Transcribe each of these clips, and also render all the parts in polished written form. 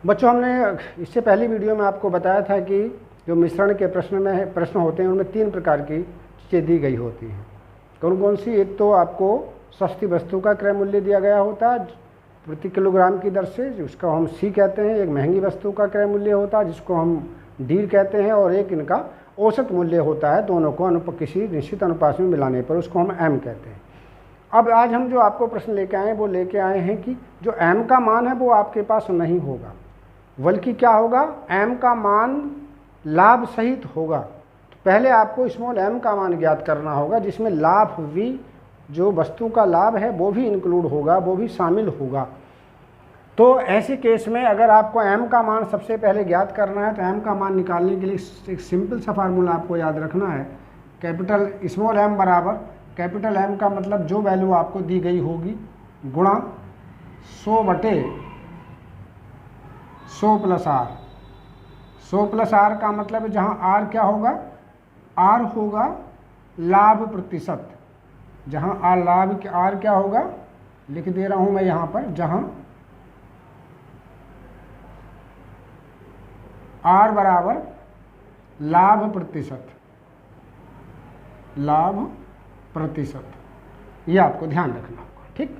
बच्चों, हमने इससे पहली वीडियो में आपको बताया था कि जो मिश्रण के प्रश्न होते हैं उनमें 3 प्रकार की चीज़ें दी गई होती हैं। कौन कौन सी? एक तो आपको सस्ती वस्तु का क्रय मूल्य दिया गया होता है प्रति किलोग्राम की दर से, जिसको हम सी कहते हैं। एक महंगी वस्तु का क्रय मूल्य होता है जिसको हम डी कहते हैं, और एक इनका औसत मूल्य होता है। दोनों को किसी निश्चित अनुपात में मिलाने पर उसको हम एम कहते हैं। अब आज हम जो आपको प्रश्न लेके आए हैं वो लेके आए हैं कि जो एम का मान है वो आपके पास नहीं होगा, बल्कि क्या होगा, एम का मान लाभ सहित होगा। तो पहले आपको स्मॉल एम का मान ज्ञात करना होगा, जिसमें लाभ वी, जो वस्तु का लाभ है वो भी इंक्लूड होगा, वो भी शामिल होगा। तो ऐसे केस में अगर आपको एम का मान सबसे पहले ज्ञात करना है तो एम का मान निकालने के लिए एक सिंपल सा फार्मूला आपको याद रखना है। कैपिटल स्मॉल एम बराबर कैपिटल एम का मतलब जो वैल्यू आपको दी गई होगी गुणा 100/100 प्लस आर। 100 प्लस आर का मतलब है जहाँ आर क्या होगा, आर होगा लाभ प्रतिशत। जहाँ आर क्या होगा, लिख दे रहा हूँ मैं यहाँ पर, जहाँ आर बराबर लाभ प्रतिशत, ये आपको ध्यान रखना होगा। ठीक,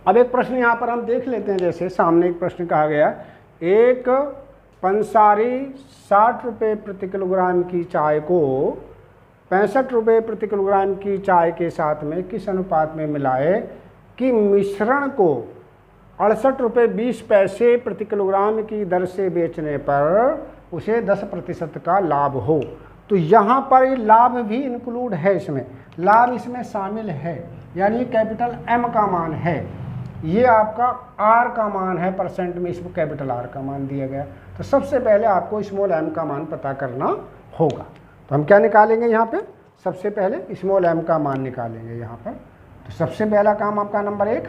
अब एक प्रश्न यहाँ पर हम देख लेते हैं। जैसे सामने एक प्रश्न कहा गया, एक पंसारी 60 रुपये प्रति किलोग्राम की चाय को 65 रुपये प्रति किलोग्राम की चाय के साथ में किस अनुपात में मिलाए कि मिश्रण को 68 रुपये 20 पैसे प्रति किलोग्राम की दर से बेचने पर उसे 10% का लाभ हो। तो यहाँ पर लाभ भी इंक्लूड है, इसमें लाभ इसमें शामिल है, यानी कैपिटल एम का मान है, ये आपका आर का मान है परसेंट में, इसको कैपिटल आर का मान दिया गया। तो सबसे पहले आपको स्मॉल एम का मान पता करना होगा। तो हम क्या निकालेंगे यहाँ पे, सबसे पहले स्मॉल एम का मान निकालेंगे यहाँ पर। तो सबसे पहला काम आपका नंबर 1,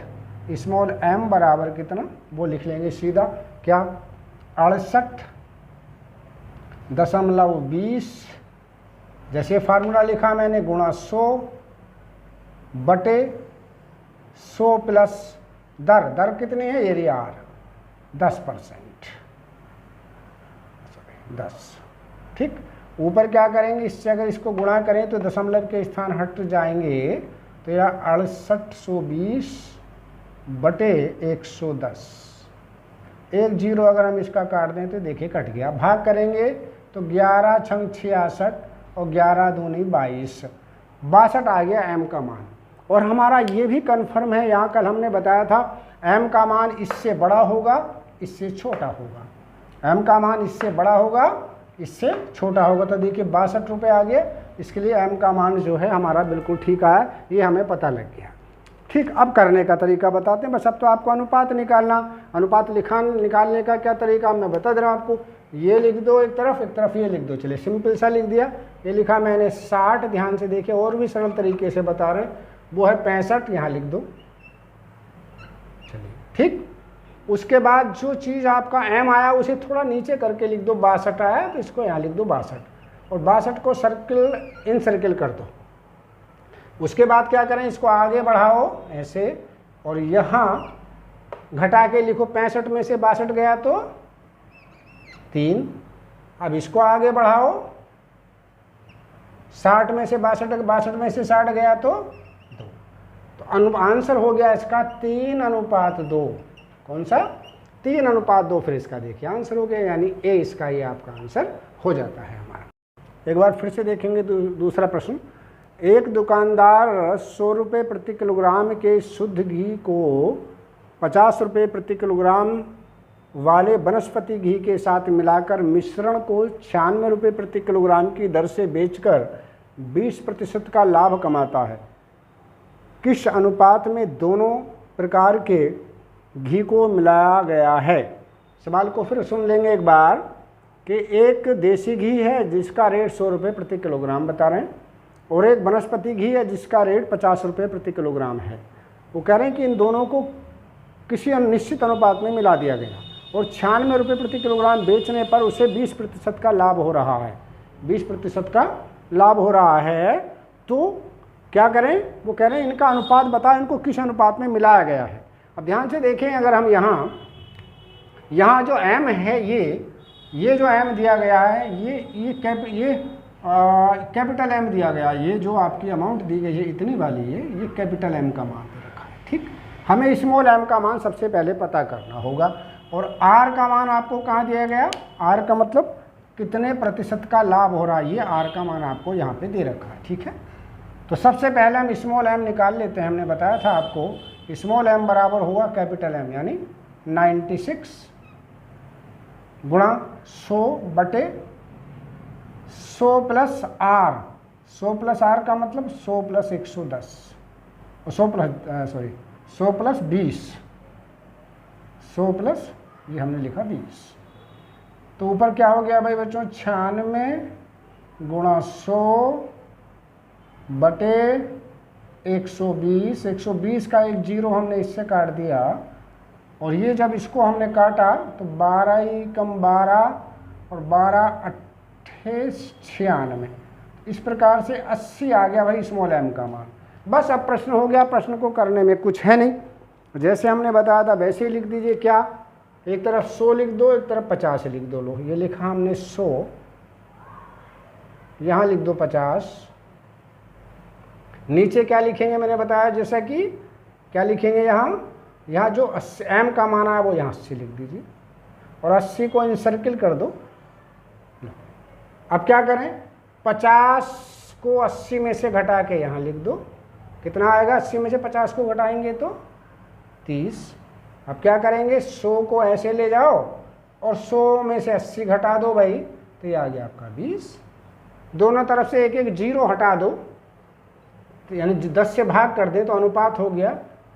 स्मॉल एम बराबर कितना वो लिख लेंगे सीधा, क्या 68.20, जैसे फार्मूला लिखा मैंने, गुणा 100/100 प्लस दर कितनी है, एरिया आर 10%, 10। ठीक, ऊपर क्या करेंगे, इससे अगर इसको गुणा करें तो दशमलव के स्थान हट जाएंगे, तो यह 6820/110, 1 0 अगर हम इसका काट दें तो देखिए कट गया। भाग करेंगे तो 11 × 66 और 11 दूनी 22, 62 आ गया एम का मान। और हमारा ये भी कन्फर्म है, यहाँ कल हमने बताया था एम का मान इससे बड़ा होगा, इससे छोटा होगा। एम का मान इससे बड़ा होगा, इससे छोटा होगा। तो देखिए 62 रुपये आ गए, इसके लिए एम का मान जो है हमारा बिल्कुल ठीक आया, ये हमें पता लग गया। ठीक, अब करने का तरीका बताते हैं। बस अब तो आपको अनुपात निकालना, अनुपात निकालने का क्या तरीका मैं बता दे रहा हूँ आपको। ये लिख दो एक तरफ ये लिख दो, चलिए सिंपल सा लिख दिया। ये लिखा मैंने 60, ध्यान से देखिए, और भी सरल तरीके से बता रहे, वो है 65, यहाँ लिख दो। चलिए ठीक, उसके बाद जो चीज़ आपका एम आया उसे थोड़ा नीचे करके लिख दो, 62 आया तो इसको यहाँ लिख दो 62, और 62 को इन सर्किल कर दो। उसके बाद क्या करें, इसको आगे बढ़ाओ ऐसे, और यहाँ घटा के लिखो, 65 में से 62 गया तो 3। अब इसको आगे बढ़ाओ, 60 में से 62 में से 60 गया तो 2। तो आंसर हो गया इसका 3:2। कौन सा, 3:2। फिर इसका देखिए आंसर हो गया, यानी ए इसका ये आपका आंसर हो जाता है हमारा। एक बार फिर से देखेंगे दूसरा प्रश्न। एक दुकानदार 100 रुपये प्रति किलोग्राम के शुद्ध घी को 50 रुपये प्रति किलोग्राम वाले वनस्पति घी के साथ मिलाकर मिश्रण को 96 रुपये प्रति किलोग्राम की दर से बेचकर 20% का लाभ कमाता है। किस अनुपात में दोनों प्रकार के घी को मिलाया गया है? सवाल को फिर सुन लेंगे एक बार कि एक देसी घी है जिसका रेट 100 रुपये प्रति किलोग्राम बता रहे हैं, और एक वनस्पति घी है जिसका रेट 50 रुपये प्रति किलोग्राम है। वो कह रहे हैं कि इन दोनों को किसी निश्चित अनुपात में मिला दिया गया और 96 रुपये प्रति किलोग्राम बेचने पर उसे 20% का लाभ हो रहा है। 20% का लाभ हो रहा है, तो क्या करें, वो कह रहे हैं इनका अनुपात बताएं, इनको किस अनुपात में मिलाया गया है। अब ध्यान से देखें, अगर हम यहाँ यहाँ जो m है ये जो m दिया गया है ये कैपिटल M दिया गया है। ये जो आपकी अमाउंट दी गई है इतनी वाली है, ये कैपिटल M का मान दे रखा है। ठीक, हमें स्मॉल m का मान सबसे पहले पता करना होगा। और r का मान आपको कहाँ दिया गया, r का मतलब कितने प्रतिशत का लाभ हो रहा है, ये r का मान आपको यहाँ पे दे रखा है। ठीक है, तो सबसे पहले हम स्मॉल m निकाल लेते हैं। हमने बताया था आपको स्मॉल m बराबर हुआ कैपिटल M, यानी 96 गुणा 100 बटे 100 प्लस r। 100 प्लस r का मतलब 100 प्लस 110, 100 प्लस 20, 100 प्लस ये हमने लिखा 20। तो ऊपर क्या हो गया भाई बच्चों, 96 गुणा 100 बटे 120। 120 का एक जीरो हमने इससे काट दिया, और ये जब इसको हमने काटा तो 12 ही कम 12 और 12 अट्ठे 96। इस प्रकार से 80 आ गया भाई स्मॉल m का मान। बस अब प्रश्न हो गया, प्रश्न को करने में कुछ है नहीं, जैसे हमने बताया था वैसे ही लिख दीजिए। क्या, एक तरफ 100 लिख दो, एक तरफ 50 लिख दो। लो ये लिखा हमने 100, यहाँ लिख दो 50, नीचे क्या लिखेंगे मैंने बताया जैसा कि क्या लिखेंगे, यहाँ जो m का मान है वो यहाँ 80 लिख दीजिए, और 80 को इनसर्किल कर दो। अब क्या करें, 50 को 80 में से घटा के यहाँ लिख दो, कितना आएगा, 80 में से 50 को घटाएंगे तो 30। अब क्या करेंगे, 100 को ऐसे ले जाओ और 100 में से 80 घटा दो भाई, तो ये आ गया आपका 20। दोनों तरफ से एक एक जीरो हटा दो, तो यानी 10 से भाग कर दें तो अनुपात हो गया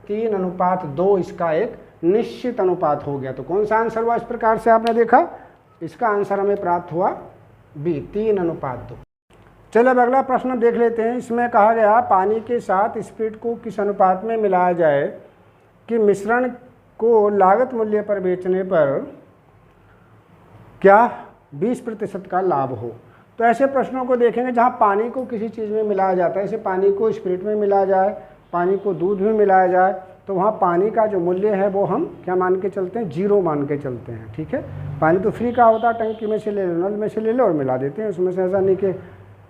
3:2। इसका एक निश्चित अनुपात हो गया। तो कौन सा आंसर हुआ, इस प्रकार से आपने देखा, इसका आंसर हमें प्राप्त हुआ बी, 3:2। चलो अब अगला प्रश्न देख लेते हैं। इसमें कहा गया पानी के साथ स्प्रिट को किस अनुपात में मिलाया जाए कि मिश्रण को लागत मूल्य पर बेचने पर क्या 20% का लाभ हो। तो ऐसे प्रश्नों को देखेंगे जहाँ पानी को किसी चीज़ में मिलाया जाता है, जैसे पानी को स्प्रिट में मिलाया जाए, पानी को दूध में मिलाया जाए, तो वहाँ पानी का जो मूल्य है वो हम क्या मान के चलते हैं, 0 मान के चलते हैं। ठीक है, पानी तो फ्री का होता है, टंकी में से ले लो, नल में से ले लो और मिला देते हैं उसमें से। ऐसा नहीं कि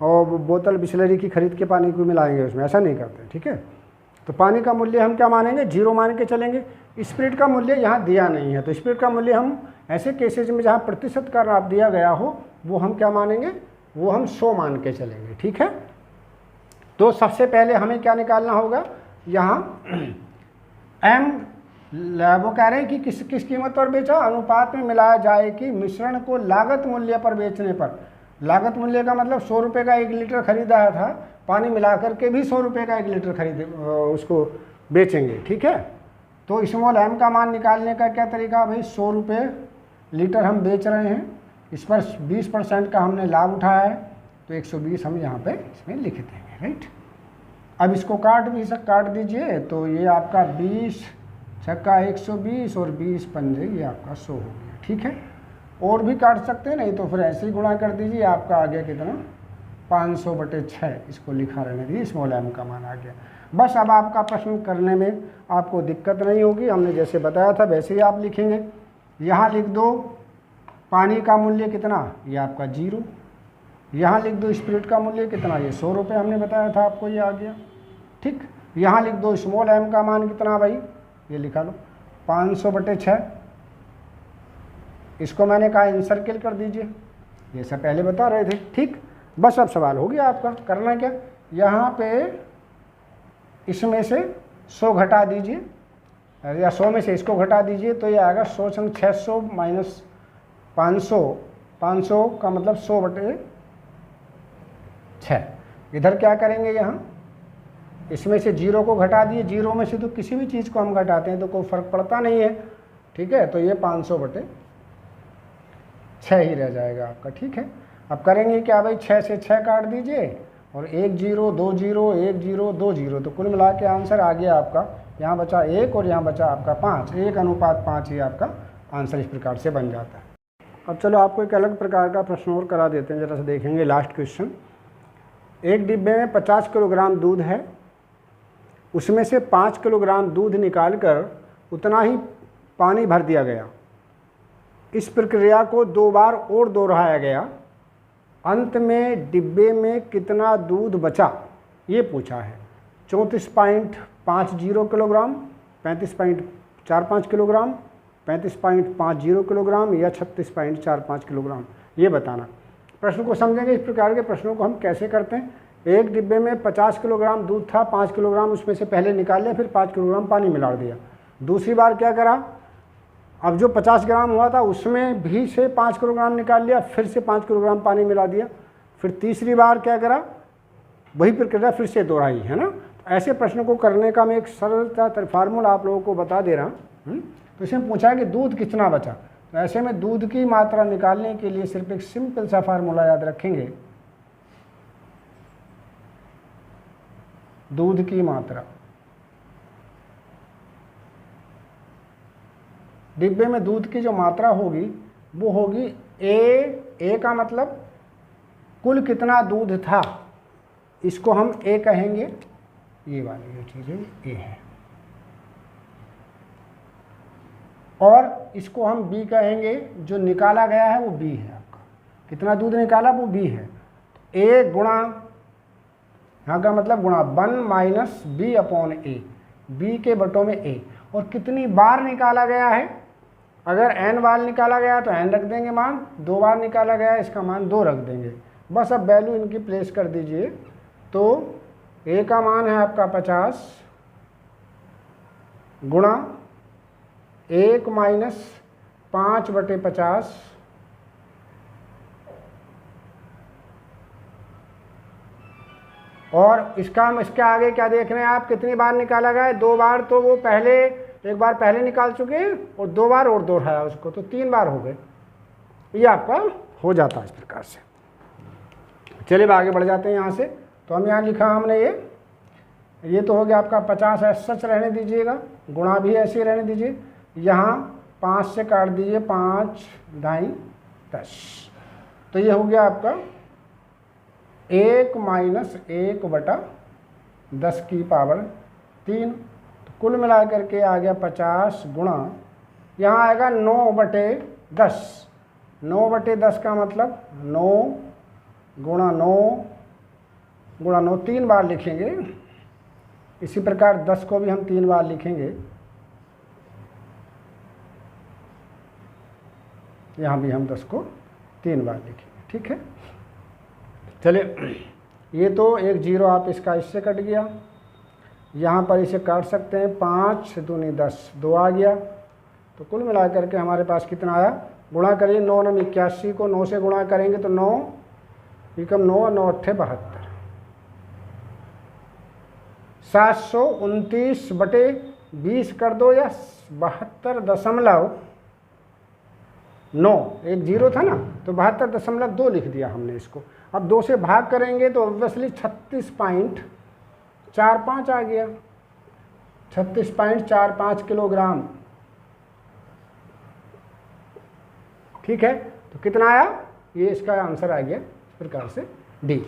और बोतल बिस्लरी की खरीद के पानी को मिलाएंगे उसमें, ऐसा नहीं करते। ठीक है, तो पानी का मूल्य हम क्या मानेंगे, 0 मान के चलेंगे। स्प्रिट का मूल्य यहाँ दिया नहीं है, तो स्प्रिट का मूल्य हम ऐसे केसेज में जहाँ प्रतिशत का लाभ दिया गया हो वो हम क्या मानेंगे, वो हम 100 मान के चलेंगे। ठीक है, तो सबसे पहले हमें क्या निकालना होगा, यहाँ m वो कह रहे हैं कि किस कीमत पर बेचा, अनुपात में मिलाया जाए कि मिश्रण को लागत मूल्य पर बेचने पर। लागत मूल्य का मतलब 100 रुपये का 1 लीटर खरीदा था, पानी मिला करके भी 100 रुपये का 1 लीटर खरीदे उसको बेचेंगे। ठीक है, तो स्मॉल m का मान निकालने का क्या तरीका भाई, 100 रुपये लीटर हम बेच रहे हैं, इस पर 20% का हमने लाभ उठाया है, तो 120 हम यहाँ पे इसमें लिख देंगे। राइट, अब इसको काट दीजिए, तो ये आपका 20 छक्का 120 और 20 पंजे ये आपका 100 हो गया। ठीक है, और भी काट सकते हैं, नहीं तो फिर ऐसे ही गुणा कर दीजिए, आपका आ गया कितना, 500/6। इसको लिखा रहने दीजिए, स्मॉल m का मान आ गया। बस अब आपका प्रश्न करने में आपको दिक्कत नहीं होगी, हमने जैसे बताया था वैसे ही आप लिखेंगे। यहाँ लिख दो पानी का मूल्य कितना, ये आपका 0। यहाँ लिख दो स्प्रिट का मूल्य कितना, ये 100 रुपये हमने बताया था आपको, ये आ गया। ठीक, यहाँ लिख दो स्मॉल m का मान कितना भाई, ये लिखा लो 500/6। इसको मैंने कहा इनसर्किल कर दीजिए, ये सब पहले बता रहे थे। ठीक, बस अब सवाल हो गया आपका, करना क्या, यहाँ पे इसमें से 100 घटा दीजिए, या 100 में से इसको घटा दीजिए, तो ये आएगा 100 संग 600 माइनस 500। 500 का मतलब 100/6। इधर क्या करेंगे, यहाँ इसमें से 0 को घटा दिए, 0 में से तो किसी भी चीज़ को हम घटाते हैं तो कोई फ़र्क पड़ता नहीं है। ठीक है, तो ये 500/6 ही रह जाएगा आपका। ठीक है, अब करेंगे क्या भाई, 6 से 6 काट दीजिए, और 1 0 2 0 1 0 2 0, तो कुल मिला के आंसर आ गया आपका, यहाँ बचा 1 और यहाँ बचा आपका 5, 1:5 ही आपका आंसर इस प्रकार से बन जाता है। अब चलो आपको एक अलग प्रकार का प्रश्न और करा देते हैं, ज़रा सा देखेंगे लास्ट क्वेश्चन। एक डिब्बे में 50 किलोग्राम दूध है, उसमें से 5 किलोग्राम दूध निकालकर उतना ही पानी भर दिया गया। इस प्रक्रिया को 2 बार और दोहराया गया, अंत में डिब्बे में कितना दूध बचा ये पूछा है। 34.50 किलोग्राम, 35.45 किलोग्राम, 35.50 किलोग्राम या 36.45 किलोग्राम, ये बताना। प्रश्न को समझेंगे। इस प्रकार के प्रश्नों को हम कैसे करते हैं। एक डिब्बे में 50 किलोग्राम दूध था, 5 किलोग्राम उसमें से पहले निकाल लिया, फिर 5 किलोग्राम पानी मिला दिया। दूसरी बार क्या करा, अब जो 50 ग्राम हुआ था उसमें भी से 5 किलोग्राम निकाल लिया, फिर से 5 किलोग्राम पानी मिला दिया। फिर तीसरी बार क्या करा, वही प्रक्रिया फिर से दोहराई, है ना। तो ऐसे प्रश्नों को करने का मैं एक सरलता फार्मूला आप लोगों को बता दे रहा हूँ। तो इसमें पूछा है कि दूध कितना बचा। तो ऐसे में दूध की मात्रा निकालने के लिए सिर्फ एक सिंपल सा फार्मूला याद रखेंगे। दूध की मात्रा, डिब्बे में दूध की जो मात्रा होगी वो होगी ए का मतलब कुल कितना दूध था, इसको हम ए कहेंगे। ये वाली जो चीज़ है ए है, और इसको हम बी कहेंगे। जो निकाला गया है वो बी है, आपका कितना दूध निकाला वो बी है। तो ए गुणा, यहाँ का मतलब गुणा 1 माइनस बी अपॉन ए, बी के बटों में ए। और कितनी बार निकाला गया है, अगर n बार निकाला गया तो n रख देंगे मान, 2 बार निकाला गया इसका मान 2 रख देंगे। बस अब वैल्यू इनकी प्लेस कर दीजिए। तो a का मान है आपका 50 गुणा 1 माइनस 5/50 और इसका हम इसके आगे क्या देख रहे हैं आप, कितनी बार निकाला गया है, 2 बार। तो वो पहले एक बार पहले निकाल चुके हैं और 2 बार और दोहराया उसको, तो 3 बार हो गए। ये आपका हो जाता है इस प्रकार से। चलिए आगे बढ़ जाते हैं यहाँ से। तो हम यहाँ लिखा हमने ये तो हो गया आपका 50 है, सच रहने दीजिएगा, गुणा भी ऐसे ही रहने दीजिए। यहाँ 5 से काट दीजिए, 5 ढाई 10। तो ये हो गया आपका 1 माइनस 1/10 की पावर 3। तो कुल मिला करके आ गया 50 गुणा, यहाँ आएगा 9/10। 9/10 का मतलब 9 गुणा 9 3 बार लिखेंगे। इसी प्रकार 10 को भी हम 3 बार लिखेंगे। यहाँ भी हम 10 को 3 बार लिखेंगे, ठीक है। चलिए, ये तो एक 0 आप इसका इससे कट गया, यहाँ पर इसे काट सकते हैं। 5 दूनी 10, 2 आ गया। तो कुल मिला करके हमारे पास कितना आया, गुणा करिए 9 9 81 को 9 से गुणा करेंगे तो 9 एकम 9 9 8 72, 729/20 कर दो या 72.9। एक 0 था ना, तो 72.2 लिख दिया हमने इसको। अब 2 से भाग करेंगे तो ऑब्वियसली 36.45 आ गया, 36.45 किलोग्राम, ठीक है। तो कितना आया, ये इसका आंसर आ गया इस प्रकार से डी।